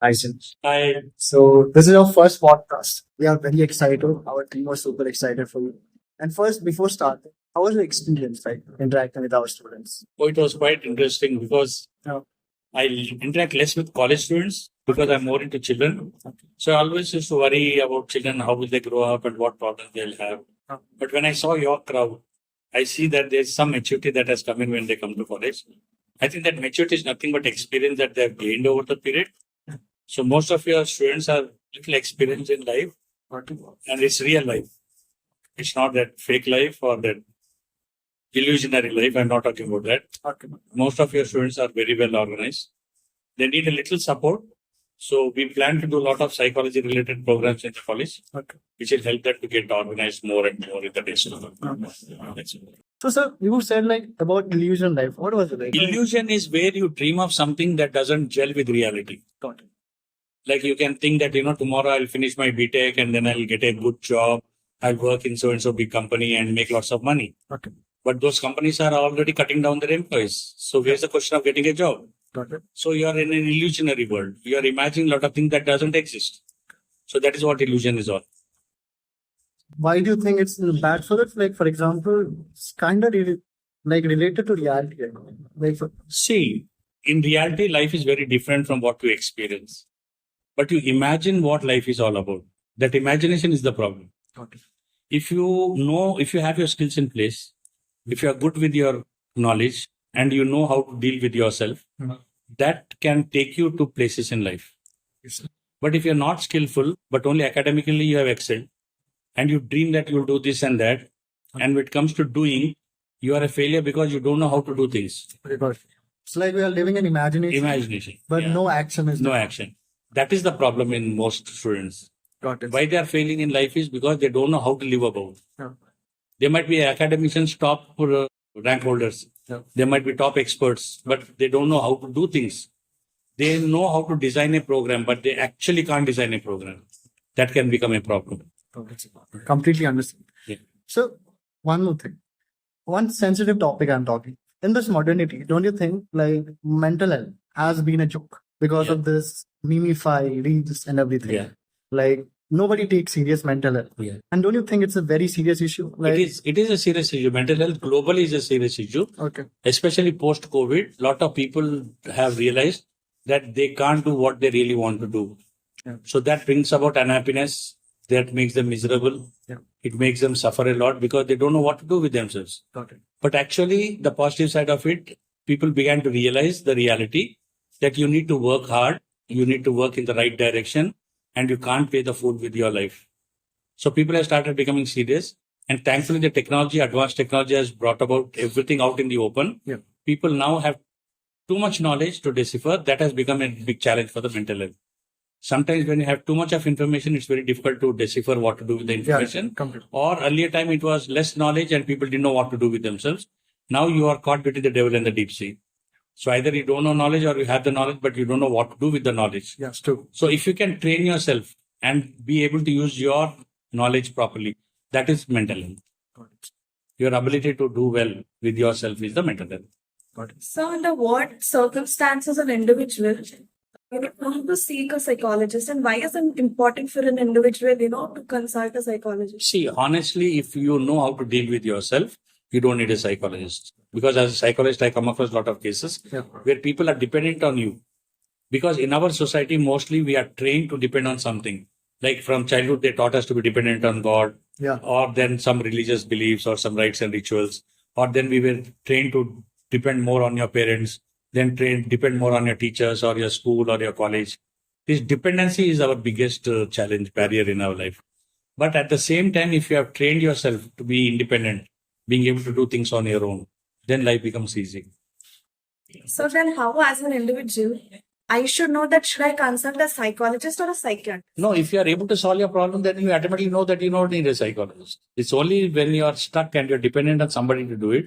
license. I So this is our first podcast. We are very excited. Our team was super excited for you. And first, before starting, how was your experience like interacting with our students? Oh, it was quite interesting because Yeah. I interact less with college students because I'm more into children. So I always used to worry about children, how will they grow up and what problems they'll have. But when I saw your crowd, I see that there's some maturity that has come in when they come to college. I think that maturity is nothing but experience that they've gained over the period. So most of your students are little experienced in life and it's real life. It's not that fake life or that illusionary life. I'm not talking about that. Okay. Most of your students are very well organized. They need a little support. So we plan to do a lot of psychology related programs in the college, Okay. which will help them to get organized more and more in the days to come. That's it. So, sir, you said like about illusion life. What was it like? Illusion is where you dream of something that doesn't gel with reality. Got it. Like you can think that, tomorrow I'll finish my BTech and then I'll get a good job. I'll work in so-and-so big company and make lots of money. Okay. But those companies are already cutting down their employees. So where's the question of getting a job? Got it. So you are in an illusionary world. You are imagining a lot of things that doesn't exist. So that is what illusion is all. Why do you think it's bad for it? Like, for example, it's kind of related to reality. Like, See, in reality, life is very different from what you experience. But you imagine what life is all about. That imagination is the problem. got it. If you have your skills in place, if you are good with your knowledge and you know how to deal with yourself, that can take you to places in life. Yes. But if you're not skillful, but only academically you have excelled, and you dream that you'll do this and that, and when it comes to doing, you are a failure because you don't know how to do things. Because it's like we are living in imagination, but Yeah. no action is No there. action. That is the problem in most students. Got it. Why they are failing in life is because they don't know how to live above. Yeah. They might be academicians, top rank holders. Yeah. They might be top experts, but they don't know how to do things. They know how to design a program, but they actually can't design a program. That can become a problem. Completely understand. Yeah. So, one more thing. One sensitive topic I'm talking. In this modernity, don't you think like mental health has been a joke because Yeah. of this memify, reels and everything? Yeah. Like nobody takes serious mental health. Yeah. And don't you think it's a very serious issue? Like, It is a serious issue. Mental health globally is a serious issue, okay. especially post COVID. A lot of people have realized that they can't do what they really want to do. Yeah. So that brings about unhappiness. That makes them miserable. Yeah. It makes them suffer a lot because they don't know what to do with themselves. Got it. But actually, the positive side of it, people began to realize the reality that you need to work hard, you need to work in the right direction, and you can't pay the fool with your life. So people have started becoming serious. And thankfully, the technology, advanced technology has brought about everything out in the open. Yeah. People now have too much knowledge to decipher. That has become a big challenge for the mental health. Sometimes when you have too much of information, it's very difficult to decipher what to do with the information. Completely. Or earlier time, it was less knowledge and people didn't know what to do with themselves. Now you are caught between the devil and the deep sea. So either you don't know knowledge or you have the knowledge, but you don't know what to do with the knowledge. Yes, true. So if you can train yourself and be able to use your knowledge properly, that is mental health. Got it. Your ability to do well with yourself is the mental health. Got it. So, under what circumstances an individual want to seek a psychologist, and why is it important for an individual, to consult a psychologist? See, honestly, if you know how to deal with yourself, you don't need a psychologist. Because as a psychologist, I come across a lot of cases where people are dependent on you. Because in our society, mostly we are trained to depend on something. Like from childhood, they taught us to be dependent on God, Yeah. or then some religious beliefs or some rites and rituals. Or then we were trained to depend more on your parents, then depend more on your teachers or your school or your college. This dependency is our biggest challenge, barrier in our life. But at the same time, if you have trained yourself to be independent, being able to do things on your own, then life becomes easy. So then, how as an individual, I should know that should I consult a psychologist or a psychiatrist? No, if you are able to solve your problem, then you automatically know that you don't need a psychologist. It's only when you are stuck and you're dependent on somebody to do it.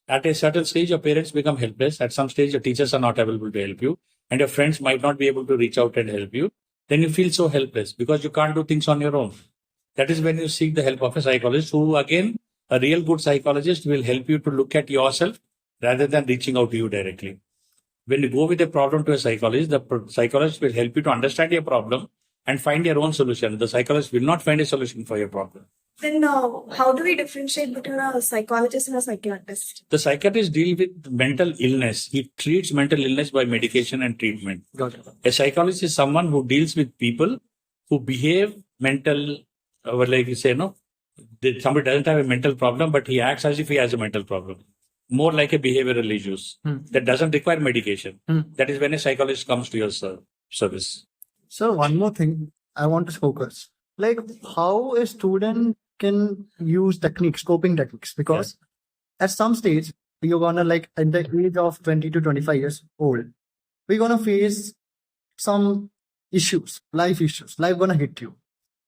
At a certain stage, your parents become helpless. At some stage, your teachers are not available to help you. And your friends might not be able to reach out and help you. Then you feel so helpless because you can't do things on your own. That is when you seek the help of a psychologist who, again, a real good psychologist will help you to look at yourself rather than reaching out to you directly. When you go with a problem to a psychologist, the psychologist will help you to understand your problem and find your own solution. The psychologist will not find a solution for your problem. Then how do we differentiate between a psychologist and a psychiatrist? The psychiatrist deals with mental illness. He treats mental illness by medication and treatment. Got it. A psychologist is someone who deals with people who behave mental, like you say, no, somebody doesn't have a mental problem, but he acts as if he has a mental problem. More like a behavioral issues that doesn't require medication. That is when a psychologist comes to your service. So one more thing I want to focus, like how a student can use techniques, coping techniques, because at some stage you're gonna, like at the age of 20 to 25 years old, we're gonna face some issues, life gonna hit you,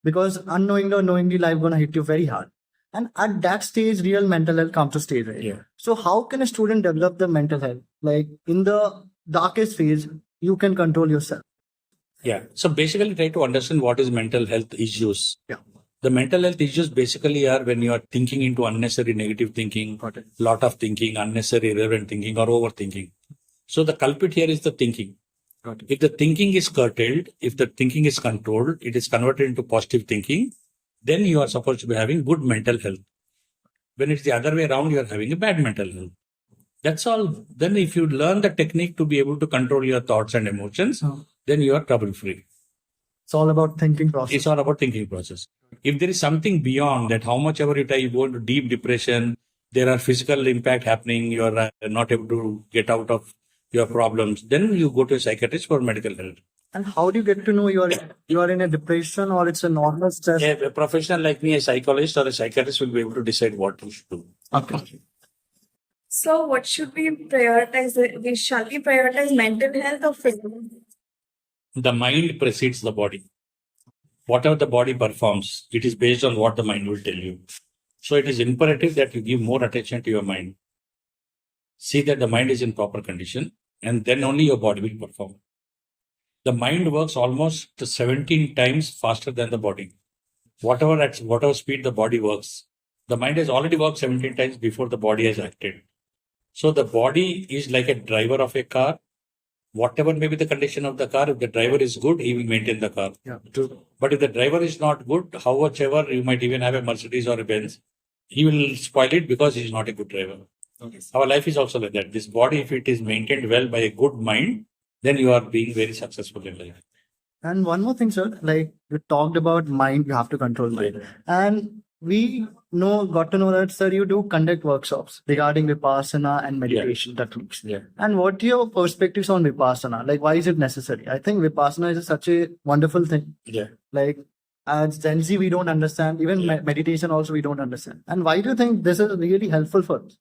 because unknowingly or knowingly life gonna hit you very hard. And at that stage, real mental health comes to stage, right? Yeah. So how can a student develop the mental health? Like in the darkest phase, you can control yourself. Yeah. So basically try to understand what is mental health issues. Yeah. The mental health issues basically are when you are thinking into unnecessary negative thinking, lot of thinking, unnecessary irrelevant thinking or overthinking. So the culprit here is the thinking. If the thinking is curtailed, if the thinking is controlled, it is converted into positive thinking, then you are supposed to be having good mental health. When it's the other way around, you are having a bad mental health. That's all. Then if you learn the technique to be able to control your thoughts and emotions, then you are trouble free. It's all about thinking process. It's all about thinking process. If there is something beyond that, how much ever you try, you go into deep depression, there are physical impact happening, you are not able to get out of your problems, then you go to a psychiatrist for medical help. And how do you get to know you are in a depression or it's a normal stress? A professional like me, a psychologist or a psychiatrist will be able to decide what you should do. Okay. So what should we prioritize? Shall we prioritize mental health or physical? The mind precedes the body. Whatever the body performs, it is based on what the mind will tell you. So it is imperative that you give more attention to your mind. See that the mind is in proper condition, and then only your body will perform. The mind works almost 17 times faster than the body. Whatever speed the body works, the mind has already worked 17 times before the body has acted. So the body is like a driver of a car. Whatever may be the condition of the car, if the driver is good, he will maintain the car. Yeah. But if the driver is not good, however, you might even have a Mercedes or a Benz, he will spoil it because he is not a good driver. Okay. Our life is also like that. This body, if it is maintained well by a good mind, then you are being very successful in life. And one more thing, sir, like you talked about mind, you have to control mind. And we got to know that, sir, you do conduct workshops regarding Vipassana and meditation techniques. Yeah. And what are your perspectives on Vipassana? Like, why is it necessary? I think Vipassana is such a wonderful thing. Yeah. Like, as Gen Z, we don't understand. Even meditation also, we don't understand. And why do you think this is really helpful for us?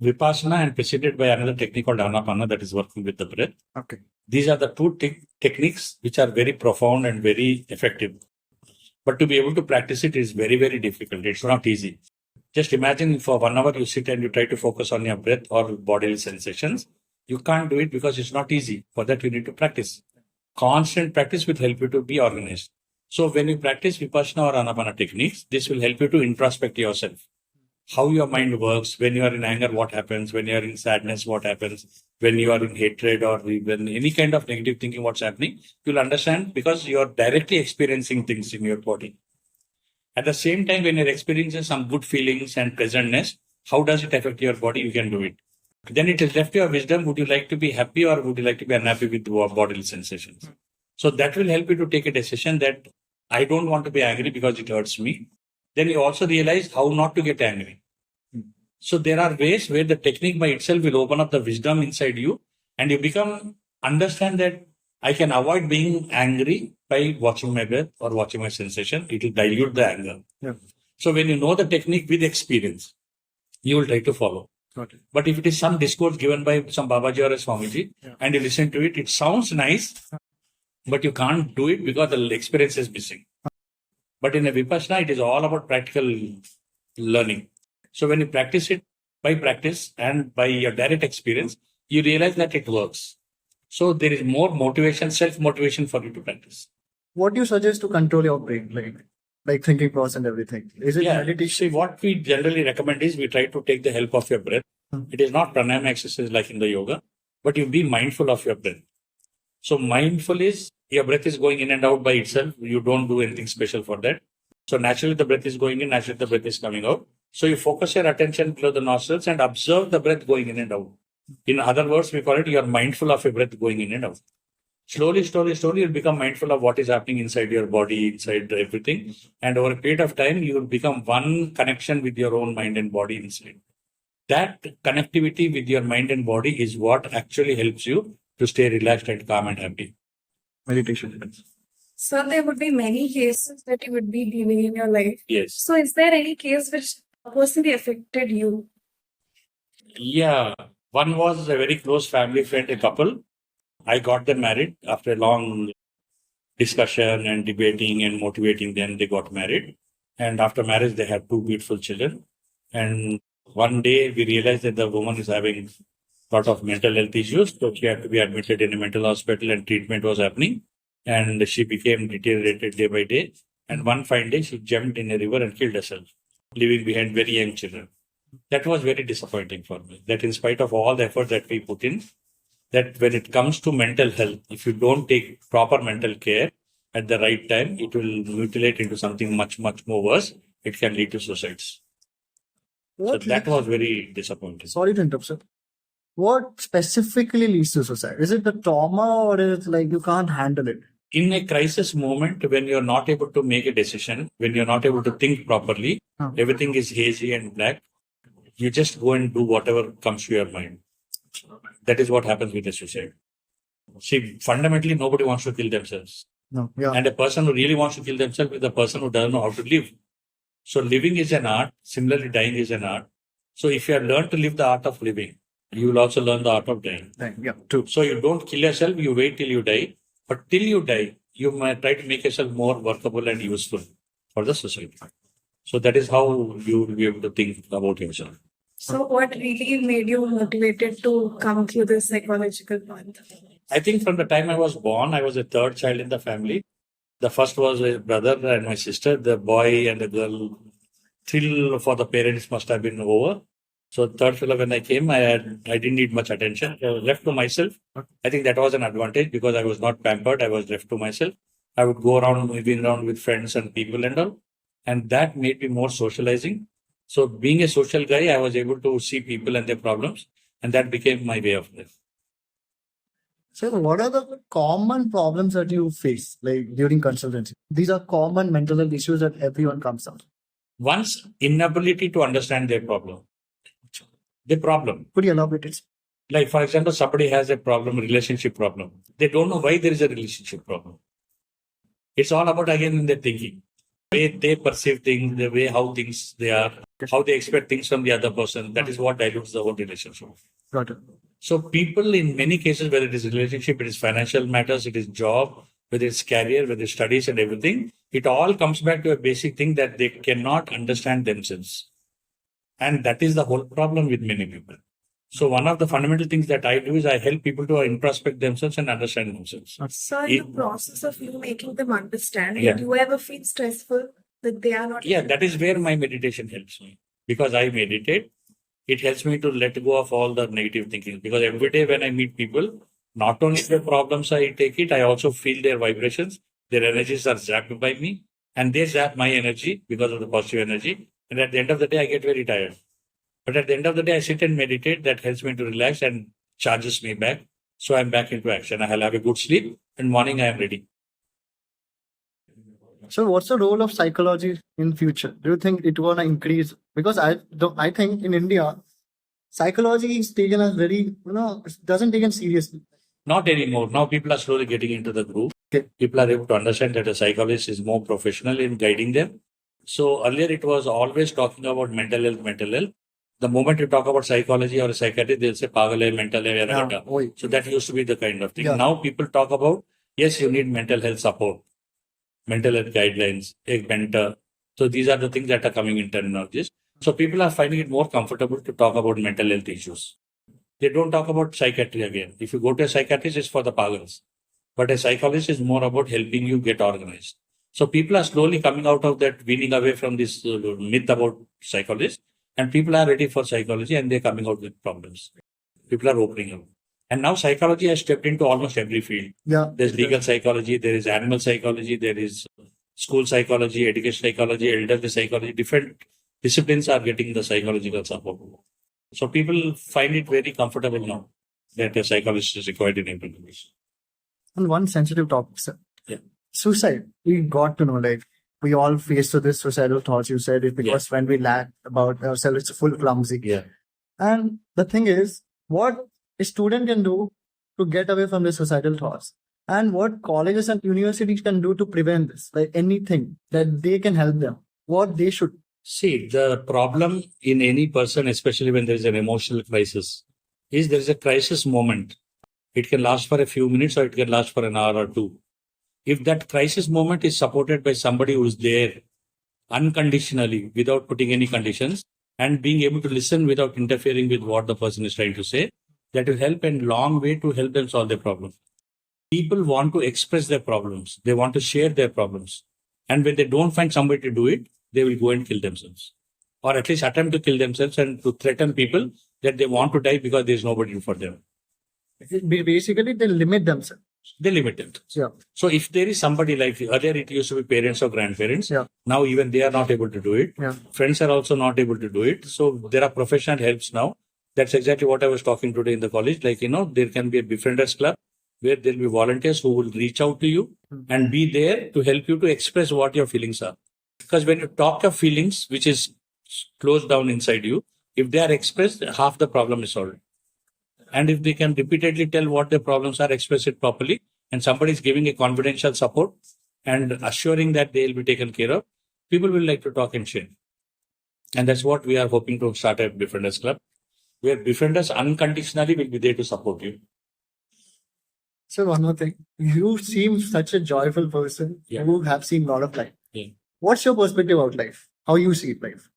Vipassana and preceded by another technique called Anapana that is working with the breath. Okay. These are the two techniques which are very profound and very effective. But to be able to practice it is very, very difficult. It's not easy. Just imagine for 1 hour you sit and you try to focus on your breath or bodily sensations. You can't do it because it's not easy. For that, you need to practice. Constant practice will help you to be organized. So when you practice Vipassana or Anapana techniques, this will help you to introspect yourself. How your mind works, when you are in anger, what happens, when you are in sadness, what happens, when you are in hatred or even any kind of negative thinking, what's happening, you'll understand because you are directly experiencing things in your body. At the same time, when you're experiencing some good feelings and pleasantness, how does it affect your body? You can do it. Then it is left to your wisdom. Would you like to be happy or would you like to be unhappy with bodily sensations? So that will help you to take a decision that I don't want to be angry because it hurts me. Then you also realize how not to get angry. So there are ways where the technique by itself will open up the wisdom inside you and you understand that I can avoid being angry by watching my breath or watching my sensation. It will dilute the anger. Yeah. So when you know the technique with experience, you will try to follow. Got it. But if it is some discourse given by some Babaji or a Swamiji and you listen to it, it sounds nice, but you can't do it because the experience is missing. But in a Vipassana, it is all about practical learning. So when you practice it by practice and by your direct experience, you realize that it works. So there is more motivation, self-motivation for you to practice. What do you suggest to control your brain, like thinking process and everything? Is it meditation? See, what we generally recommend is we try to take the help of your breath. It is not pranayama exercise like in the yoga. but you be mindful of your breath. So mindful is your breath is going in and out by itself. You don't do anything special for that. So naturally the breath is going in, naturally the breath is coming out. So you focus your attention below the nostrils and observe the breath going in and out. In other words, we call it you are mindful of your breath going in and out. Slowly, you'll become mindful of what is happening inside your body, inside everything. And over a period of time, you will become one connection with your own mind and body inside. That connectivity with your mind and body is what actually helps you to stay relaxed and calm and happy. Meditation. So there would be many cases that you would be dealing in your life. Yes. So is there any case which personally affected you? Yeah. One was a very close family friend, a couple. I got them married after a long discussion and debating and motivating them. They got married. And after marriage, they had two beautiful children. And one day we realized that the woman is having a lot of mental health issues. So she had to be admitted in a mental hospital and treatment was happening. And she became deteriorated day by day. And one fine day, she jumped in a river and killed herself, leaving behind very young children. That was very disappointing for me. That in spite of all the effort that we put in, that when it comes to mental health, if you don't take proper mental care at the right time, it will mutilate into something much, much more worse. It can lead to suicides. So that was very disappointing. Sorry to interrupt, sir. What specifically leads to suicide? Is it the trauma or is it like you can't handle it? In a crisis moment, when you're not able to make a decision, when you're not able to think properly, everything is hazy and black, you just go and do whatever comes to your mind. That is what happens with a suicide. See, fundamentally, nobody wants to kill themselves. No, yeah. And a person who really wants to kill themselves is the person who doesn't know how to live. So living is an art. Similarly, dying is an art. So if you have learned to live the art of living, you will also learn the art of dying. Yeah, true. So you don't kill yourself, you wait till you die. But till you die, you might try to make yourself more workable and useful for the society. So that is how you will be able to think about yourself. So what really made you motivated to come through this psychological path? I think from the time I was born, I was a third child in the family. The first was a brother and my sister. The boy and the girl, thrill for the parents must have been over. So third fellow, when I came, I didn't need much attention. I was left to myself. I think that was an advantage because I was not pampered. I was left to myself. I would go around, moving around with friends and people and all. And that made me more socializing. So being a social guy, I was able to see people and their problems. And that became my way of life. So what are the common problems that you face like during consultancy? These are common mental health issues that everyone comes up. One's inability to understand their problem. The problem. Could you elaborate it? Like, for example, somebody has a problem, relationship problem. They don't know why there is a relationship problem. It's all about, again, in their thinking. The way they perceive things, the way how things they are, how they expect things from the other person. That is what dilutes the whole relationship. Got it. So people in many cases, whether it is relationship, it is financial matters, it is job, whether it's career, whether it's studies and everything, it all comes back to a basic thing that they cannot understand themselves. And that is the whole problem with many people. So one of the fundamental things that I do is I help people to introspect themselves and understand themselves. So in the process of you making them understand, Yeah. do you ever feel stressful that they are not? Yeah, that is where my meditation helps me. Because I meditate, it helps me to let go of all the negative thinking. Because every day when I meet people, not only their problems I take it, I also feel their vibrations. Their energies are zapped by me. And they zap my energy because of the positive energy. And at the end of the day, I get very tired. But at the end of the day, I sit and meditate. That helps me to relax and charges me back. So I'm back into action. I'll have a good sleep. And morning, I am ready. So what's the role of psychology in future? Do you think it will increase? Because I think in India, psychology is taken as very, it doesn't taken seriously. Not anymore. Now people are slowly getting into the groove. Okay. People are able to understand that a psychologist is more professional in guiding them. So earlier it was always talking about mental health. The moment you talk about psychology or a psychiatrist, they'll say pagal hai, mental hai, Yeah. So that used to be the kind of thing. Yeah. Now people talk about, yes, you need mental health support, mental health guidelines, a mentor. So these are the things that are coming in terminologies. So people are finding it more comfortable to talk about mental health issues. They don't talk about psychiatry again. If you go to a psychiatrist, it's for the pagans. But a psychologist is more about helping you get organized. So people are slowly coming out of that, weaning away from this myth about psychologists. And people are ready for psychology and they're coming out with problems. People are opening up. And now psychology has stepped into almost every field. Yeah. There's legal psychology, there is animal psychology, there is school psychology, education psychology, elderly psychology. Different disciplines are getting the psychological support. So people find it very comfortable now that a psychologist is required in every condition. And one sensitive topic, sir. Yeah. Suicide. We got to know, like, we all face to this suicidal thoughts. You said it because when we laugh about ourselves, it's full clumsy. Yeah. And the thing is, what a student can do to get away from the suicidal thoughts, and what colleges and universities can do to prevent this, like anything that they can help them, what they should. See, the problem in any person, especially when there is an emotional crisis, is there is a crisis moment. It can last for a few minutes or it can last for an hour or two. If that crisis moment is supported by somebody who is there unconditionally, without putting any conditions, and being able to listen without interfering with what the person is trying to say, that will help in long way to help them solve their problem. People want to express their problems. They want to share their problems. And when they don't find somebody to do it, they will go and kill themselves. Or at least attempt to kill themselves and to threaten people that they want to die because there is nobody for them. Basically, they limit themselves. They limit them. Yeah. So if there is somebody like earlier, it used to be parents or grandparents. Yeah. Now even they are not able to do it. Yeah. Friends are also not able to do it. So there are professional helps now. That's exactly what I was talking today in the college. Like, there can be a befrienders club where there will be volunteers who will reach out to you and be there to help you to express what your feelings are. Because when you talk of feelings, which is closed down inside you, if they are expressed, half the problem is solved. And if they can repeatedly tell what their problems are, express it properly, and somebody is giving a confidential support and assuring that they will be taken care of, people will like to talk and share. And that's what we are hoping to start a befrienders club, where befrienders unconditionally will be there to support you. So one more thing, you seem such a joyful person who have seen a lot of life. Yeah. What's your perspective about life? How you see life?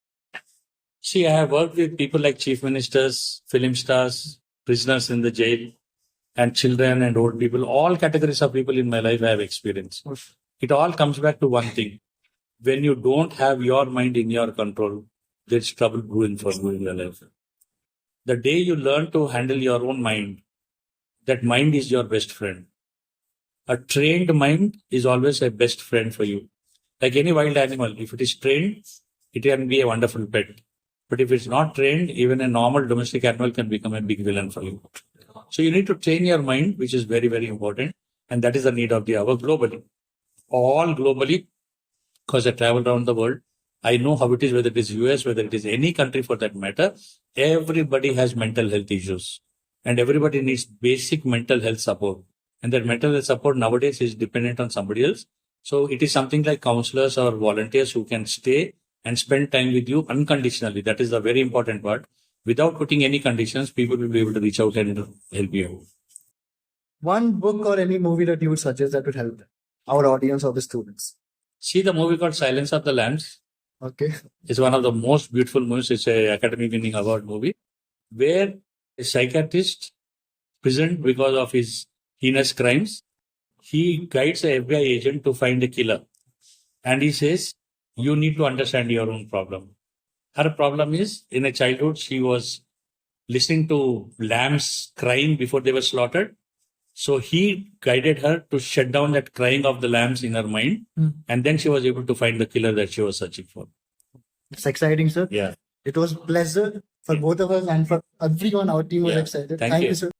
See, I have worked with people like chief ministers, film stars, prisoners in the jail, and children and old people. All categories of people in my life I have experienced. It all comes back to one thing. When you don't have your mind in your control, there's trouble brewing for you in your life. The day you learn to handle your own mind, that mind is your best friend. A trained mind is always a best friend for you. Like any wild animal, if it is trained, it can be a wonderful pet. But if it's not trained, even a normal domestic animal can become a big villain for you. So you need to train your mind, which is very, very important. And that is the need of the hour globally. All globally, because I travel around the world, I know how it is, whether it is US, whether it is any country for that matter, everybody has mental health issues. And everybody needs basic mental health support. And that mental health support nowadays is dependent on somebody else. So it is something like counselors or volunteers who can stay and spend time with you unconditionally. That is the very important part. Without putting any conditions, people will be able to reach out and help you. One book or any movie that you would suggest that would help our audience or the students? See the movie called Silence of the Lambs. Okay. It's one of the most beautiful movies. It's an Academy winning award movie where a psychiatrist, prisoned because of his heinous crimes, he guides a FBI agent to find a killer. And he says, you need to understand your own problem. Her problem is, in a childhood, she was listening to lambs crying before they were slaughtered. So he guided her to shut down that crying of the lambs in her mind. And then she was able to find the killer that she was searching for. It's exciting, sir. Yeah. It was a pleasure for both of us and for everyone. Our team was excited. Thank you, sir.